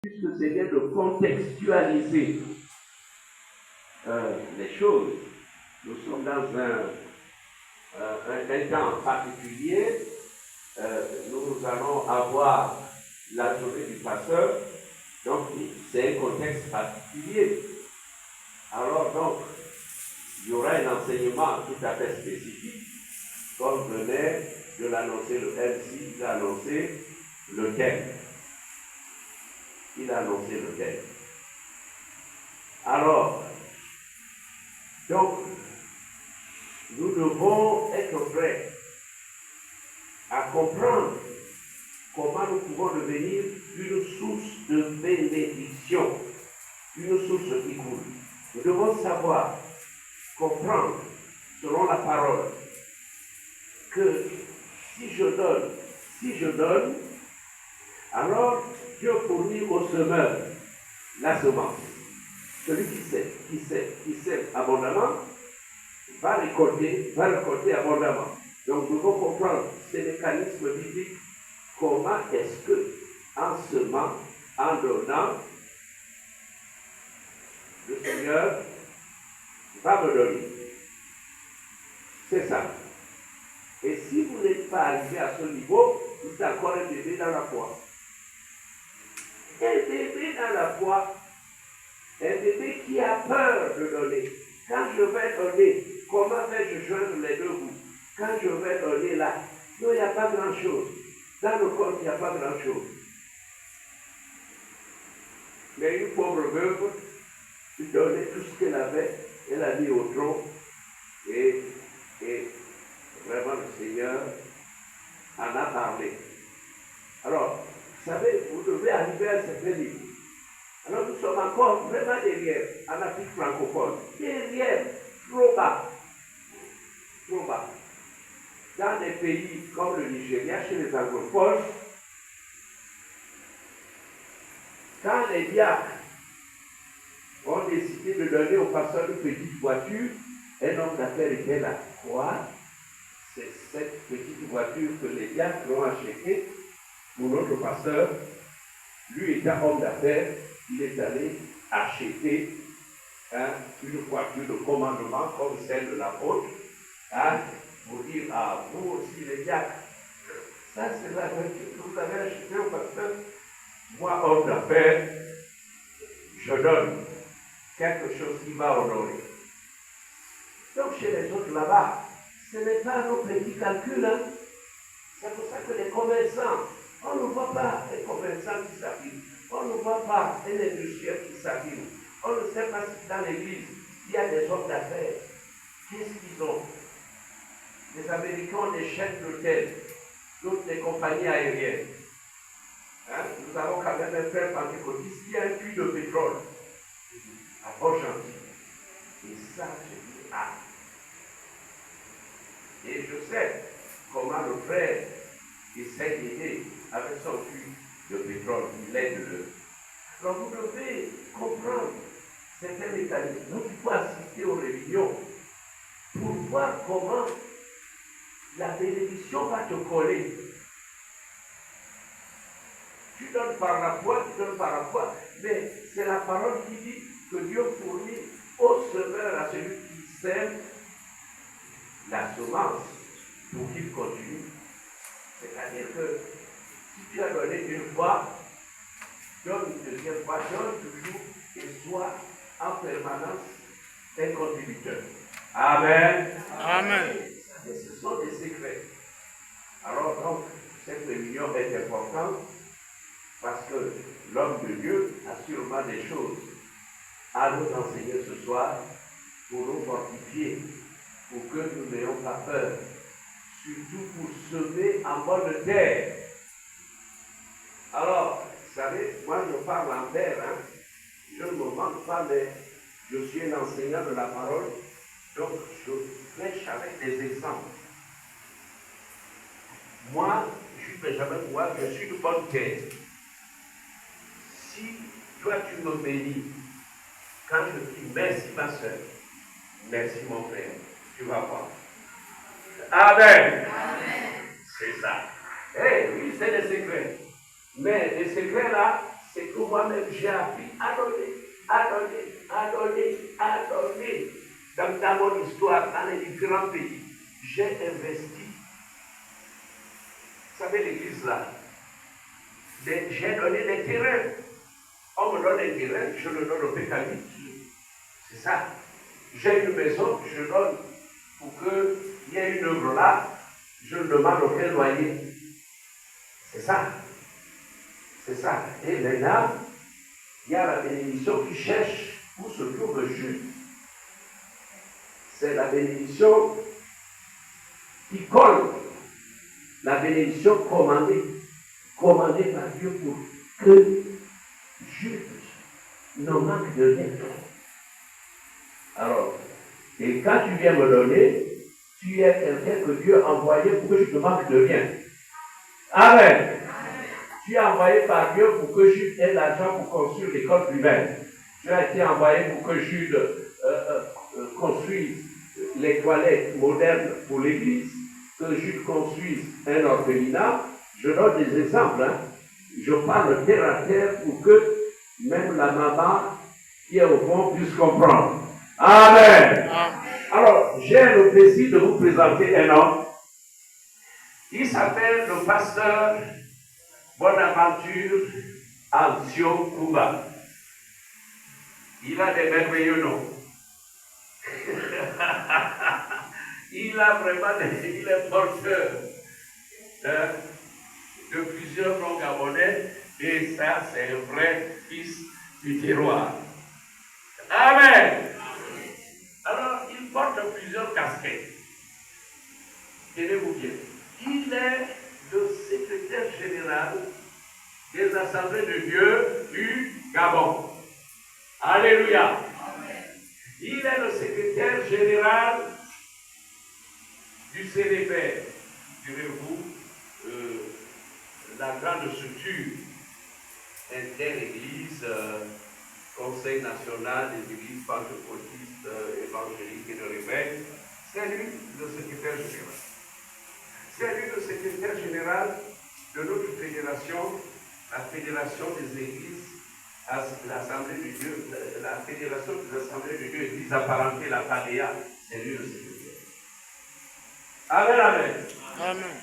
puisque c'est bien de contextualiser les choses. Nous sommes dans un temps particulier. Nous allons avoir la journée du pasteur. Donc, c'est un contexte particulier. Alors, donc, il y aura un enseignement tout à fait spécifique, comme venait de l'annoncer le MC, il a annoncé le thème. Il a annoncé le thème. Alors, donc, nous devons être prêts à comprendre comment nous pouvons devenir une source de bénédiction, une source qui coule. Nous devons savoir, comprendre, selon la parole, que si je donne, alors Dieu fournit au semeur la semence. Celui qui sème abondamment, va récolter abondamment. Donc nous devons comprendre ces mécanismes bibliques, comment est-ce que, en semant, en donnant, le Seigneur va me donner. C'est ça. Et si vous n'êtes pas arrivé à ce niveau, vous êtes encore un bébé dans la foi. Un bébé dans la foi, un bébé qui a peur de donner. Quand je vais donner, comment vais-je joindre les deux bouts? Quand je vais donner là, non, il n'y a pas grand-chose. Dans le corps, il n'y a pas grand-chose. Mais une pauvre veuve, il donnait tout ce qu'elle avait, elle a mis au tronc, et vraiment le Seigneur en a parlé. Alors, vous savez, vous devez arriver à un certain niveau. Alors nous sommes encore vraiment derrière, en Afrique francophone. Derrière, trop bas. Trop bas. Dans des pays comme le Nigeria, chez les anglophones, quand les diacres ont décidé de donner au pasteur une petite voiture, un homme d'affaires était là. Quoi? C'est cette petite voiture que les diacres ont achetée pour notre pasteur. Lui étant homme d'affaires, il est allé acheter une voiture de commandement comme celle de l'apôtre, pour dire à vous aussi les diacres, ça c'est la voiture que vous avez achetée au pasteur. Moi, homme d'affaires, je donne quelque chose qui va honorer. Donc chez les autres là-bas, ce n'est pas nos petits calculs. C'est pour ça que les commerçants, on ne voit pas les commerçants qui s'affirment. On ne voit pas un industriel qui s'affirme. On ne sait pas si dans l'église, il y a des hommes d'affaires. Qu'est-ce qu'ils ont? Les Américains ont des chaînes d'hôtels, d'autres des compagnies aériennes. Nous avons quand même un frère pentecôtiste qui a un puits de pétrole à Port-Gentil. Et ça, je dis, Et je sais comment le frère essaie d'aider avec son puits de pétrole, il aide le. Donc vous devez comprendre certains mécanismes. Donc il faut assister aux réunions pour voir comment la bénédiction va te coller. Tu donnes par la foi, mais c'est la parole qui dit que Dieu fournit au semeur, à celui qui sème, la semence pour qu'il continue. C'est-à-dire que si tu as donné une fois, donne une deuxième fois, donne toujours et sois en permanence un contributeur. Amen. Amen. Et ce sont des secrets. Alors donc, cette réunion est importante parce que l'homme de Dieu a sûrement des choses à nous enseigner ce soir pour nous fortifier, pour que nous n'ayons pas peur, surtout pour semer en bonne terre. Alors, vous savez, moi je parle en terre, je ne me manque pas, mais je suis un enseignant de la parole, donc je prêche avec des exemples. Moi, je suis Benjamin Bois, je suis de bonne terre. Si toi tu me bénis, quand je dis merci ma soeur, merci mon frère, tu vas voir. Amen. Amen. C'est ça. Oui, c'est des secrets. Mais les secrets là, c'est que moi-même j'ai appris à donner. Dans mon histoire, dans les différents pays, j'ai investi. Vous savez, l'église là, j'ai donné des terrains. On me donne un terrain, je le donne au pécamite. C'est ça. J'ai une maison, je donne pour qu'il y ait une œuvre là, je ne demande aucun loyer. C'est ça. C'est ça. Et maintenant, il y a la bénédiction qui cherche où se trouve Jude. C'est la bénédiction qui colle. La bénédiction commandée par Dieu pour que Jude ne manque de rien. Alors, et quand tu viens me donner, tu es quelqu'un que Dieu a envoyé pour que je ne manque de rien. Amen. Tu es envoyé par Dieu pour que Jude ait l'argent pour construire l'école primaire. Tu as été envoyé pour que Jude construise les toilettes modernes pour l'église, que Jude construise un orphelinat. Je donne des exemples. Je parle terre à terre pour que même la maman qui est au fond puisse comprendre. Amen. Alors, j'ai le plaisir de vous présenter un homme. Il s'appelle le pasteur Bonaventure Ancio Kuba. Il a des merveilleux noms. Il est porteur de plusieurs noms gabonais et ça, c'est un vrai fils du terroir. Amen. Alors, il porte plusieurs casquettes. Tenez-vous bien. Il est le secrétaire général des Assemblées de Dieu du Gabon. Alléluia. Amen. Il est le secrétaire général du CNFR. Direz-vous, la grande structure inter-église, Conseil national des églises pentecôtistes, évangéliques et de réveil. C'est lui le secrétaire général. C'est lui le secrétaire général de notre fédération, la Fédération des Églises, l'Assemblée de Dieu, la Fédération des Assemblées de Dieu, Église apparentée, la PADEA, c'est lui le secrétaire. Amen, amen. Amen.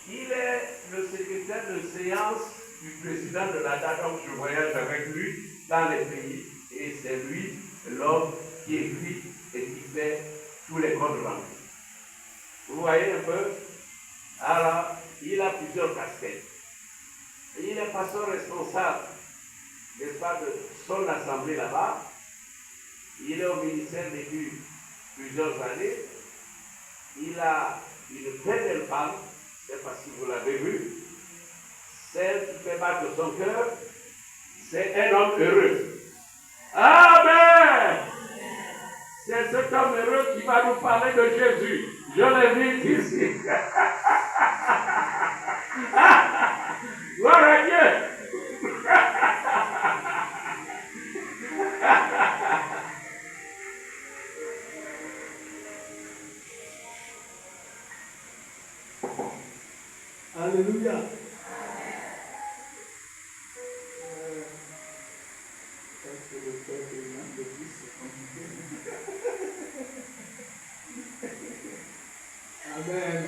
Il est le secrétaire de séance du président de l'ADA, donc je voyage avec lui dans les pays, et c'est lui l'homme qui écrit et qui fait tous les comptes rendus. Vous voyez un peu? Alors, il a plusieurs casquettes. Il est pasteur responsable, n'est-ce pas, de son assemblée là-bas. Il est au ministère depuis plusieurs années. Il a une très belle femme, je ne sais pas si vous l'avez vue. Celle qui fait battre son cœur, c'est un homme heureux. Amen! C'est cet homme heureux qui va nous parler de Jésus. Je l'ai vu ici. Gloire à Dieu. Alléluia. Amen.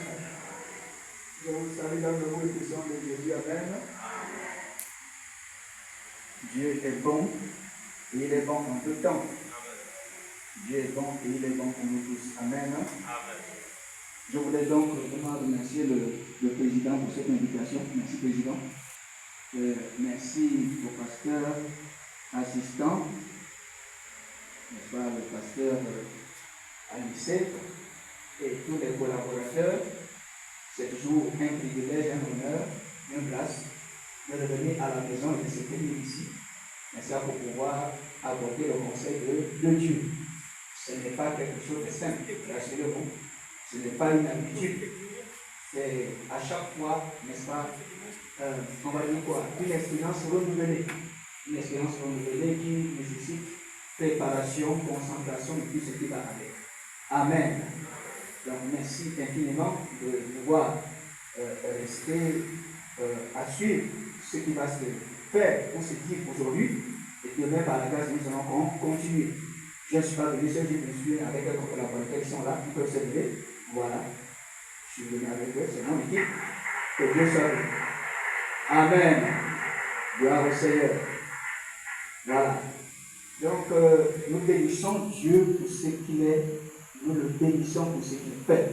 Je vous salue dans le nom puissant de Jésus. Amen. Dieu est bon et il est bon en tout temps. Dieu est bon et il est bon pour nous tous. Amen. Je voulais donc vraiment remercier le président pour cette invitation. Merci, président. Merci au pasteur assistant, n'est-ce pas, le pasteur Anissé et tous les collaborateurs. C'est toujours un privilège, un honneur, une grâce de revenir à la maison et de se tenir ici, n'est-ce pas, pour pouvoir aborder le conseil de Dieu. Ce n'est pas quelque chose de simple, rassurez-vous. Ce n'est pas une habitude. C'est à chaque fois, n'est-ce pas, on va dire quoi, une expérience renouvelée. Une expérience renouvelée qui nécessite préparation, concentration et tout ce qui va avec. Amen. Donc merci infiniment de pouvoir rester à suivre ce qui va se faire pour se dire aujourd'hui. Et demain, par la grâce, nous allons continuer. Je ne suis pas venu seul, je me suis avec quelques collaborateurs qui sont là, qui peuvent se lever. Voilà. Je suis venu avec eux, c'est mon équipe. Que Dieu soit béni. Amen. Gloire au Seigneur. Voilà. Donc, nous bénissons Dieu pour ce qu'il est. Nous le bénissons pour ce qu'il fait.